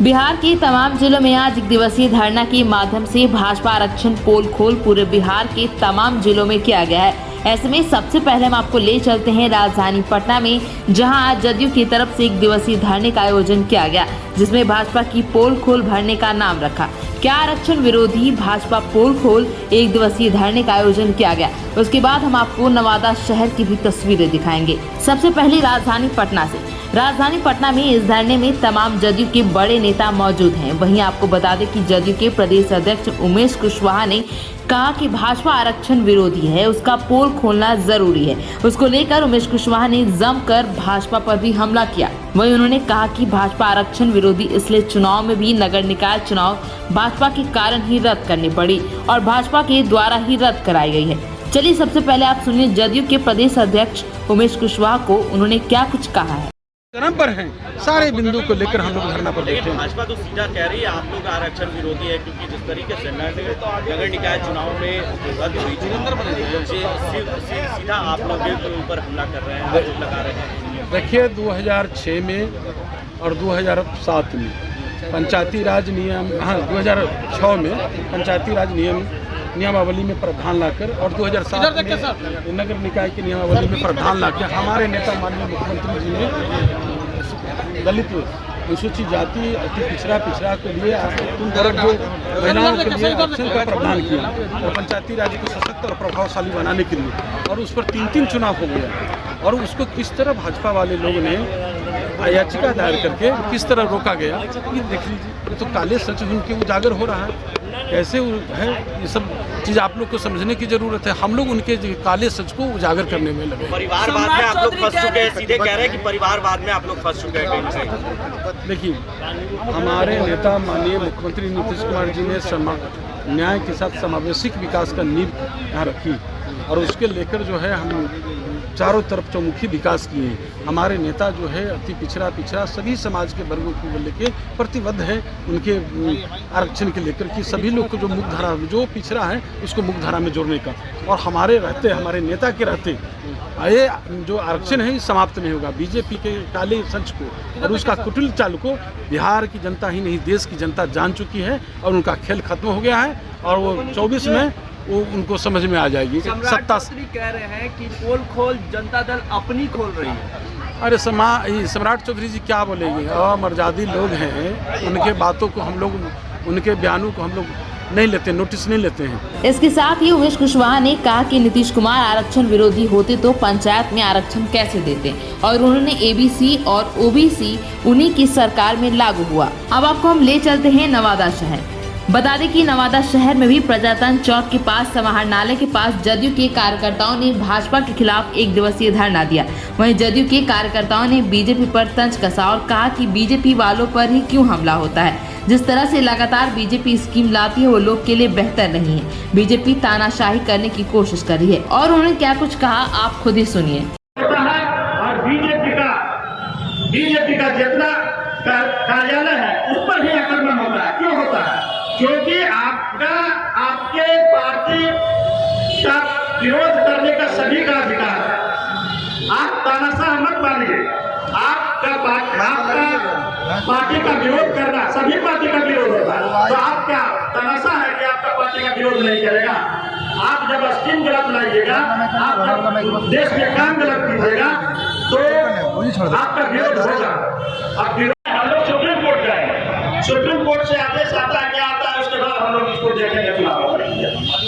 बिहार के तमाम जिलों में आज एक दिवसीय धरना के माध्यम से भाजपा आरक्षण पोल खोल पूरे बिहार के तमाम जिलों में किया गया है। ऐसे में सबसे पहले हम आपको ले चलते हैं राजधानी पटना में, जहां आज जदयू की तरफ से एक दिवसीय धरने का आयोजन किया गया, जिसमें भाजपा की पोल खोल भरने का नाम रखा। क्या आरक्षण विरोधी भाजपा पोल खोल एक दिवसीय धरने का आयोजन किया गया। उसके बाद हम आपको नवादा शहर की भी तस्वीरें दिखाएंगे। सबसे पहले राजधानी पटना से। राजधानी पटना में इस धरने में तमाम जदयू के बड़े नेता मौजूद हैं। वहीं आपको बता दें कि जदयू के प्रदेश अध्यक्ष उमेश कुशवाहा ने कहा कि भाजपा आरक्षण विरोधी है, उसका पोल खोलना जरूरी है। उसको लेकर उमेश कुशवाहा ने जमकर भाजपा पर भी हमला किया। वहीं उन्होंने कहा कि भाजपा आरक्षण विरोधी इसलिए चुनाव में भी नगर निकाय चुनाव भाजपा के कारण ही रद्द करनी पड़ी और भाजपा के द्वारा ही रद्द कराई गई है। चलिए सबसे पहले आप सुनिए जदयू के प्रदेश अध्यक्ष उमेश कुशवाहा को, उन्होंने क्या कुछ कहा है। चरम पर हैं, सारे बिंदु को लेकर हम लोग धरना पर बैठे हैं। भाजपा तो सीधा कह रही है आप लोग आरक्षण विरोधी है, क्योंकि जिस तरीके से नगर निकाय चुनाव में रद्द हुई सीधा आप लोग के ऊपर हमला कर रहे हैं, आरोप लगा रहे हैं। देखिए 2006 में और 2007 में पंचायती राज नियम 2006 में पंचायती राज नियमावली में प्रावधान लाकर और 2007 में नगर निकाय की नियमावली में प्रावधान लाकर हमारे नेता माननीय मुख्यमंत्री जी ने दलित अनुसूचित जाति अति पिछड़ा के लिए जो महिलाओं के लिए आरक्षण का प्रावधान किया और पंचायती राज को सशक्त और प्रभावशाली बनाने के लिए, और उस पर 3 चुनाव हो गया और उसको किस तरह भाजपा वाले लोगों ने याचिका दायर करके किस तरह रोका गया, ये देख लीजिए। तो काले सच उनके उजागर हो रहा है, कैसे है, ये सब चीज़ आप लोग को समझने की जरूरत है। हम लोग उनके काले सच को उजागर करने में लगे। परिवारवाद में आप लोग फंस चुके हैं, सीधे कह रहे हैं कि परिवारवाद में आप लोग फंस चुके हैं। देखिए, हमारे नेता माननीय मुख्यमंत्री नीतीश कुमार जी ने न्याय के साथ समावेशिक विकास का नींव यहाँ रखी और उसके लेकर जो है हम चारों तरफ चौमुखी विकास किए हैं। हमारे नेता जो है अति पिछड़ा सभी समाज के वर्गों को लेके प्रतिबद्ध है उनके आरक्षण के लेकर कि सभी लोग को जो मुख्यधारा जो पिछड़ा है उसको मुख्यधारा में जोड़ने का, और हमारे नेता के रहते ये जो आरक्षण है समाप्त नहीं होगा। बीजेपी के काले सच को और उसका कुटिल चाल को बिहार की जनता ही नहीं देश की जनता जान चुकी है और उनका खेल खत्म हो गया है और वो 24 में वो उनको समझ में आ जाएगी। सत्ता कह रहे हैं कि पोल खोल जनता दल अपनी खोल रही है। अरे सम्राट चौधरी जी क्या बोलेंगे, अमर्यादी लोग हैं, उनके बातों को हम लोग उनके बयानों को हम लोग नहीं लेते, नोटिस नहीं लेते हैं। इसके साथ ही उमेश कुशवाहा ने कहा कि नीतीश कुमार आरक्षण विरोधी होते तो पंचायत में आरक्षण कैसे देते, और उन्होंने एबीसी और ओबीसी उन्हीं की सरकार में लागू हुआ। अब आपको हम ले चलते हैं नवादा शहर। बता दें कि नवादा शहर में भी प्रजातंत्र चौक के पास समाहरणालय के पास जदयू के कार्यकर्ताओं ने भाजपा के खिलाफ एक दिवसीय धरना दिया। वहीं जदयू के कार्यकर्ताओं ने बीजेपी पर तंज कसा और कहा कि बीजेपी वालों पर ही क्यों हमला होता है। जिस तरह से लगातार बीजेपी स्कीम लाती है वो लोग के लिए बेहतर नहीं है। बीजेपी तानाशाही करने की कोशिश कर रही है और उन्होंने क्या कुछ कहा आप खुद ही सुनिए। और बीजेपी का जितना कार्यालय है उस पर ही आक्रमण होता है। क्यों होता है? क्योंकि आपके पार्टी का विरोध करने का सभी का अधिकार है। आप तानाशाह मत मानिए। आपका पार्टी का विरोध करना, सभी पार्टी का विरोध होता है, तो आप क्या तानाशाह है कि आपका पार्टी का विरोध नहीं करेगा? आप जब स्कीम गलत लाइएगा, आप जब देश में काम गलत कीजिएगा तो आपका विरोध होगा। अब हम लोग सुप्रीम कोर्ट जाएंगे, सुप्रीम कोर्ट से आदेश आता है, क्या आता है, उसके बाद हम लोग इसको देखेंगे चुनाव।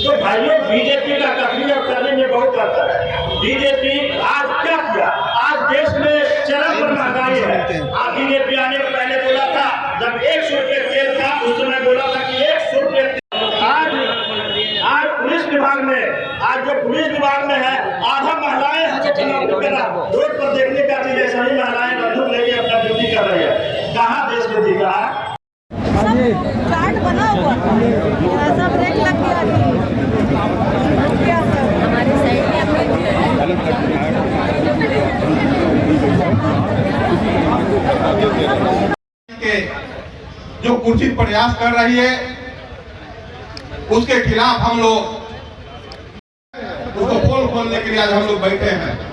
तो भाइयों, बीजेपी का कथनी और करने में बहुत अंतर है। बीजेपी आज क्या किया? आज देश में चरम पर महंगाई है। आज बीजेपी आने के पहले बोला था, जब 100 रुपये तेल था उस समय बोला था कि 100 रुपये। आज पुलिस विभाग में, आज जो पुलिस विभाग में है, आधा महिलाएं रोड पर देखने का चीजें सभी महिलाएं बंदूक लेके अपना ड्यूटी कर रही है। कहाँ देश में दिख रहा है? चार्ट बना हुआ सब रेट लग गया हमारे साइड में जो कुर्सित प्रयास कर रही है उसके खिलाफ हम लोग उसको पोल खोलने के लिए आज हम लोग बैठे हैं।